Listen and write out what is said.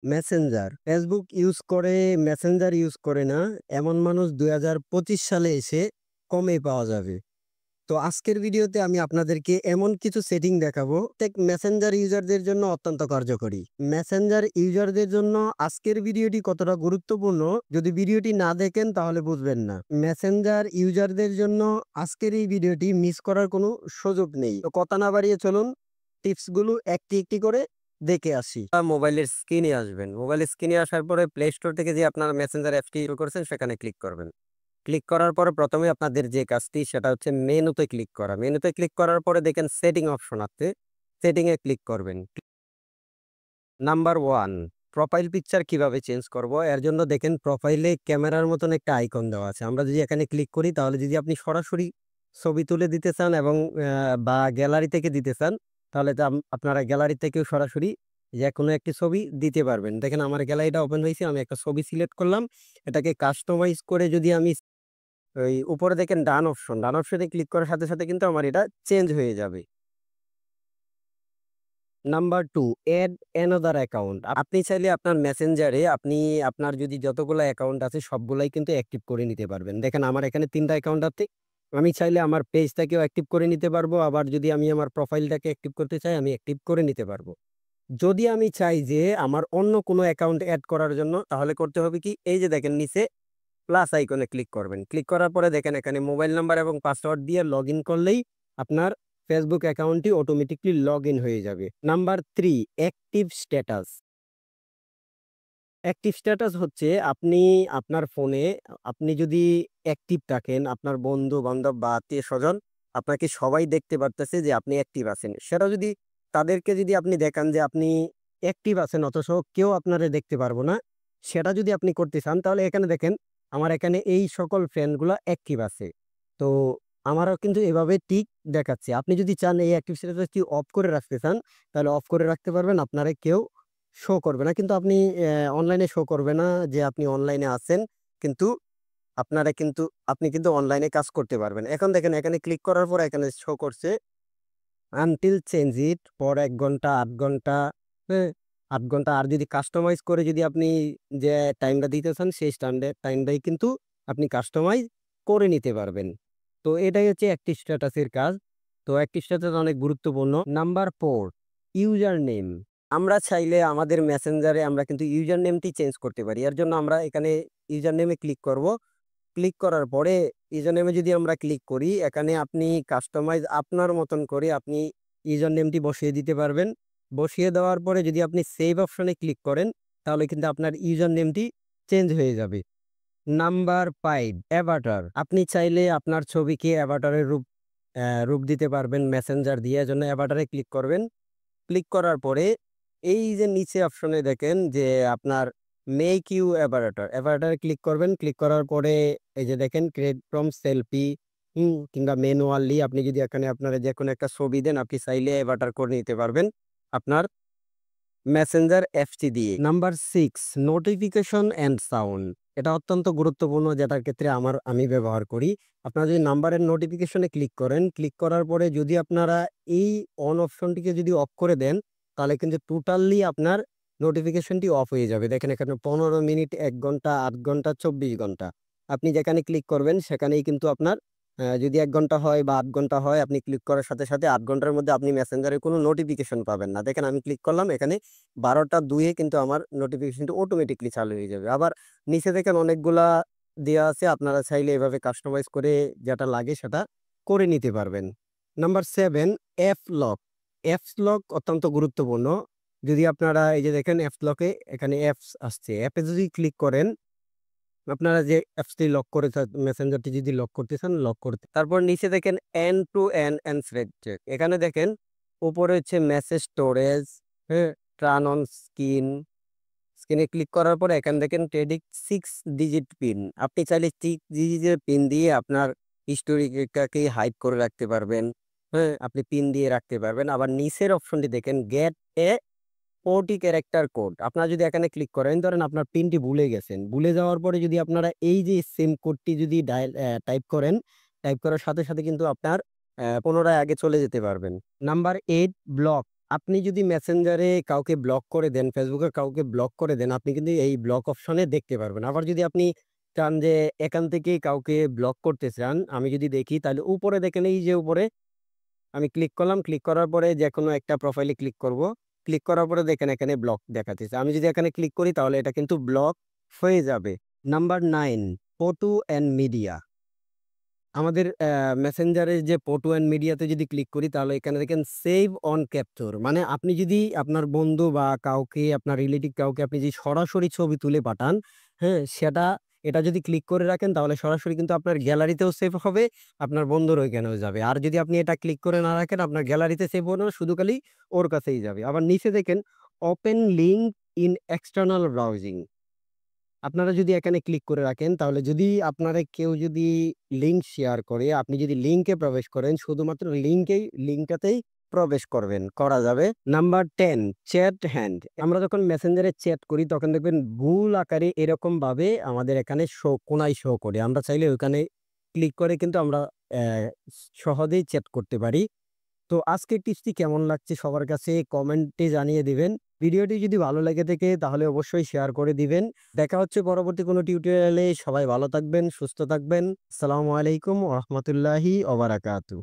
Messenger Facebook use করে, Messenger use করে না এমন মানুষ 2025 সালে এসে কমই পাওয়া যাবে। তো আজকের ভিডিওতে আমি আপনাদেরকে এমন কিছু সেটিং দেখাবো টেক মেসেঞ্জার ইউজারদের জন্য অত্যন্ত কার্যকরী। মেসেঞ্জার ইউজারদের জন্য আজকের ভিডিওটি কতটা গুরুত্বপূর্ণ, যদি ভিডিওটি না দেখেন তাহলে বুঝবেন না। মেসেঞ্জার ইউজারদের জন্য আজকের এই ভিডিওটি মিস করার কোনো সুযোগ নেই। তো কথা না বাড়িয়ে চলুন টিপসগুলো একটি একটি করে দেখে আসি। মোবাইলের স্ক্রিনে আসবেন, মোবাইলের স্ক্রিনে আসার পরে প্লে স্টোর থেকে যে আপনার মেসেঞ্জার অ্যাপটি ইনস্টল করেছেন সেখানে ক্লিক করবেন। ক্লিক করার পরে প্রথমে আপনাদের যে কাজটি সেটা হচ্ছে মেনুতে ক্লিক করা। মেনুতে ক্লিক করার পরে দেখেন সেটিং অপশন আছে, সেটিং এ ক্লিক করবেন। নাম্বার 1, প্রোফাইল পিকচার কিভাবে চেঞ্জ করব, এর জন্য দেখেন প্রোফাইলে ক্যামেরার মতন একটা আইকন দেওয়া আছে। আমরা যদি এখানে ক্লিক করি তাহলে যদি আপনি সরাসরি ছবি তুলে দিতে চান এবং বা গ্যালারি থেকে দিতে চান তাহলে আপনারা গ্যালারি থেকেও সরাসরি যে কোনো একটি ছবি দিতে পারবেন। দেখেন আমার গ্যালারিটা ওপেন হয়েছে, আমি একটা ছবি সিলেক্ট করলাম। এটাকে কাস্টমাইজ করে যদি আমি ওই উপরে দেখেন ডান অপশন, ডান অপশনে ক্লিক করার সাথে সাথে কিন্তু আমার এটা চেঞ্জ হয়ে যাবে। Number 2, add another account. আপনি চাইলে আপনার মেসেঞ্জারে আপনি আপনার যদি যতগুলো অ্যাকাউন্ট আছে সবগুলাই কিন্তু অ্যাক্টিভ করে নিতে পারবেন। দেখেন আমার এখানে 3টা অ্যাকাউন্ট আছে। আমি চাইলে আমার পেজটাকেও অ্যাক্টিভ করে নিতে পারবো, আবার যদি আমি আমার প্রোফাইলটাকে অ্যাক্টিভ করতে চাই আমি অ্যাক্টিভ করে নিতে পারবো। যদি আমি চাই যে আমার অন্য কোনো অ্যাকাউন্ট এড করার জন্য তাহলে করতে হবে কি, এই যে দেখেন নিচে প্লাস আইকনে ক্লিক করবেন। ক্লিক করার পরে দেখেন এখানে মোবাইল নাম্বার এবং পাসওয়ার্ড দিয়ে লগইন করলেই আপনার ফেসবুক অ্যাকাউন্টটি অটোমেটিকলি লগইন হয়ে যাবে। Number 3, active status. Active status হচ্ছে আপনি আপনার ফোনে আপনি যদি অ্যাক্টিভ থাকেন, আপনার বন্ধু বান্ধব বা আত্মীয় স্বজন আপনাকে সবাই দেখতে পারতেছে যে আপনি অ্যাক্টিভ আছেন। সেটা যদি তাদেরকে যদি আপনি দেখান যে আপনি অ্যাক্টিভ আছেন অথচ কেউ আপনারে দেখতে পারবো না, সেটা যদি আপনি করতে চান তাহলে এখানে দেখেন আমার এখানে এই সকল ফ্রেন্ডগুলো অ্যাক্টিভ আছে। তো আমারও কিন্তু এভাবে টিক দেখাচ্ছে। আপনি যদি চান এই অ্যাক্টিভ স্ট্যাটাসটি অফ করে রাখতে চান তাহলে অফ করে রাখতে পারবেন, আপনারে কেউ শো করবে না। কিন্তু আপনি অনলাইনে শো করবে না যে আপনি অনলাইনে আছেন, কিন্তু আপনারা কিন্তু আপনি কিন্তু অনলাইনে কাজ করতে পারবেন। এখন দেখেন এখানে ক্লিক করার পর এখানে শো করছে আনটিল চেঞ্জ ইট পর ১ ঘন্টা, ৮ ঘন্টা, হ্যাঁ? ৮ ঘন্টা। আর যদি কাস্টমাইজ করে যদি আপনি যে টাইমটা দিতে চান সেই টাইমটাই কিন্তু আপনি কাস্টমাইজ করে নিতে পারবেন। তো এটাই হচ্ছে অ্যাক্টিভ স্ট্যাটাসের কাজ। তো অ্যাক্টিভ স্ট্যাটাস অনেক গুরুত্বপূর্ণ। Number 4, user name. আমরা চাইলে আমাদের মেসেঞ্জারে আমরা কিন্তু ইউজার নেমটি চেঞ্জ করতে পারি। এর জন্য আমরা এখানে ইউজার নেমে ক্লিক করব। ক্লিক করার পরে ইউজার নেমে যদি আমরা ক্লিক করি এখানে আপনি কাস্টমাইজ আপনার মতন করে আপনি ইউজার নেমটি বসিয়ে দিতে পারবেন। বসিয়ে দেওয়ার পরে যদি আপনি সেভ অপশনে ক্লিক করেন তাহলে কিন্তু আপনার ইউজার নেমটি চেঞ্জ হয়ে যাবে। Number 5, Avatar. আপনি চাইলে আপনার ছবিকে অ্যাভাটারের রূপ দিতে পারবেন মেসেঞ্জার দিয়ে। এজন্য অ্যাভাটারে ক্লিক করবেন। ক্লিক করার পরে এই যে নিচে অপশনে দেখেন যে আপনার মেক ইউ অ্যাভাটার, অ্যাভাটারে ক্লিক করবেন। ক্লিক করার পরে এই যে দেখেন ক্রিয়েট ফ্রম সেলফি কিংবা ম্যানুয়ালি আপনি যদি এখানে আপনারা যে কোনো একটা ছবি দেন আপনি চাইলে অ্যাভাটার করে নিতে পারবেন আপনার মেসেঞ্জার অ্যাপসটি দিয়ে। Number 6, notification and sound. এটা অত্যন্ত গুরুত্বপূর্ণ যেটার ক্ষেত্রে আমি ব্যবহার করি। আপনারা যদি নাম্বারের নোটিফিকেশনে ক্লিক করেন, ক্লিক করার পরে যদি আপনারা এই অন অপশনটিকে যদি অফ করে দেন তাহলে কিন্তু টোটালি আপনার নোটিফিকেশনটি অফ হয়ে যাবে। দেখেন এখানে 15 মিনিট, ১ ঘন্টা, ৮ ঘন্টা, ২৪ ঘন্টা। আপনি যেখানে ক্লিক করবেন সেখানেই কিন্তু আপনার যদি ১ ঘন্টা হয় বা ৮ ঘন্টা হয় আপনি ক্লিক করার সাথে সাথে ৮ ঘন্টার মধ্যে আপনি মেসেঞ্জারে কোনো নোটিফিকেশন পাবেন না। দেখেন আমি ক্লিক করলাম এখানে 12টা 2 কিন্তু আমার নোটিফিকেশনটা অটোমেটিকলি চালু হয়ে যাবে। আবার নিচে দেখেন অনেকগুলা দেয়া আছে, আপনারা চাইলে এভাবে কাস্টমাইজ করে যেটা লাগে সেটা করে নিতে পারবেন। Number 7, app lock. Apps lock অত্যন্ত গুরুত্বপূর্ণ। যদি আপনারা এই যে দেখেন অ্যাপস লকে এখানে অ্যাপস আসছে। অ্যাপে যদি ক্লিক করেন আপনারা যে অ্যাপসটি লক করে মেসেঞ্জারটি যদি লক করতে চান লক করতে, তারপর নিচে দেখেন এন্ড টু এন্ড এনক্রিপ্টেড। এখানে দেখেন উপরে হচ্ছে মেসেজ স্টোরেজ, হ্যাঁ, টার্ন অন স্ক্রিনে ক্লিক করার পরে এখানে দেখেন প্রেডিক্ট 6 ডিজিট পিন। আপনি চাইলে 6 ডিজিটের পিন দিয়ে আপনার হিস্টোরিটাকে হাইড করে রাখতে পারবেন। হ্যাঁ, আপনি পিন দিয়ে রাখতে পারবেন। আবার নিচের অপশনটি দেখেন গেট এ 40 ক্যারেক্টার কোড। আপনারা যদি এখানে ক্লিক করেন, ধরেন আপনার পিনটি ভুলে গেছেন। ভুলে যাওয়ার পরে যদি আপনারা এই যে সেম কোডটি যদি টাইপ করেন, টাইপ করার সাথে সাথে কিন্তু আপনার পুনরায় আগে চলে যেতে পারবেন। Number 8, block. আপনি যদি মেসেঞ্জারে কাউকে ব্লক করে দেন, ফেসবুকে কাউকে ব্লক করে দেন, আপনি কিন্তু এই ব্লক অপশনে দেখতে পারবেন। আবার যদি আপনি চান যে এখান থেকেই কাউকে ব্লক করতে চান, আমি যদি দেখি তাহলে উপরে দেখেন এই যে উপরে আমি ক্লিক করলাম। ক্লিক করার পরে যেকোনো একটা প্রোফাইলে ক্লিক করব। ক্লিক করার পরে দেখেন এখানে ব্লক দেখাচ্ছে। আমি যদি এখানে ক্লিক করি তাহলে এটা কিন্তু ব্লক হয়ে যাবে। Number 9 photo and media. আমাদের মেসেঞ্জারের যে ফটো অ্যান্ড মিডিয়াতে যদি ক্লিক করি তাহলে এখানে দেখেন সেভ অন ক্যাপচার। মানে আপনি যদি আপনার বন্ধু বা কাউকে আপনার রিলেটিভ কাউকে আপনি যদি সরাসরি ছবি তুলে পাঠান, হ্যাঁ? এটা যদি ক্লিক করে রাখেন তাহলে সরাসরি কিন্তু আপনার গ্যালারিতেও সেভ হবে, আপনার বন্ধুর ওইখানেও যাবে। আর যদি আপনি এটা ক্লিক করে না রাখেন আপনার গ্যালারিতে সেভ হবে না, শুধু খালি ওর কাছেই যাবে। আবার নিচে দেখেন open link in external browsing. আপনারা যদি এখানে ক্লিক করে রাখেন তাহলে যদি আপনারা কেউ যদি লিঙ্ক শেয়ার করে, আপনি যদি লিঙ্কে প্রবেশ করেন শুধুমাত্র লিঙ্কটাতেই প্রবেশ করা যাবে। Number 10 chat hand. আমরা যখন মেসেঞ্জারে চ্যাট করি তখন দেখবেন ভুল আকারে এরকম ভাবে আমাদের এখানে কোনায় শো করে। আমরা চাইলে ওখানে ক্লিক করে কিন্তু আমরা সহজেই চ্যাট করতে পারি। তো আজকের টিপসটি কেমন লাগছে সবার কাছে কমেন্টে জানিয়ে দিবেন। ভিডিওটি যদি ভালো লেগে থাকে তাহলে অবশ্যই শেয়ার করে দিবেন। দেখা হচ্ছে পরবর্তী কোনো টিউটোরিয়ালে। সবাই ভালো থাকবেন, সুস্থ থাকবেন। আসসালামু আলাইকুম ওয়া রাহমাতুল্লাহি ওয়া বারাকাতুহু।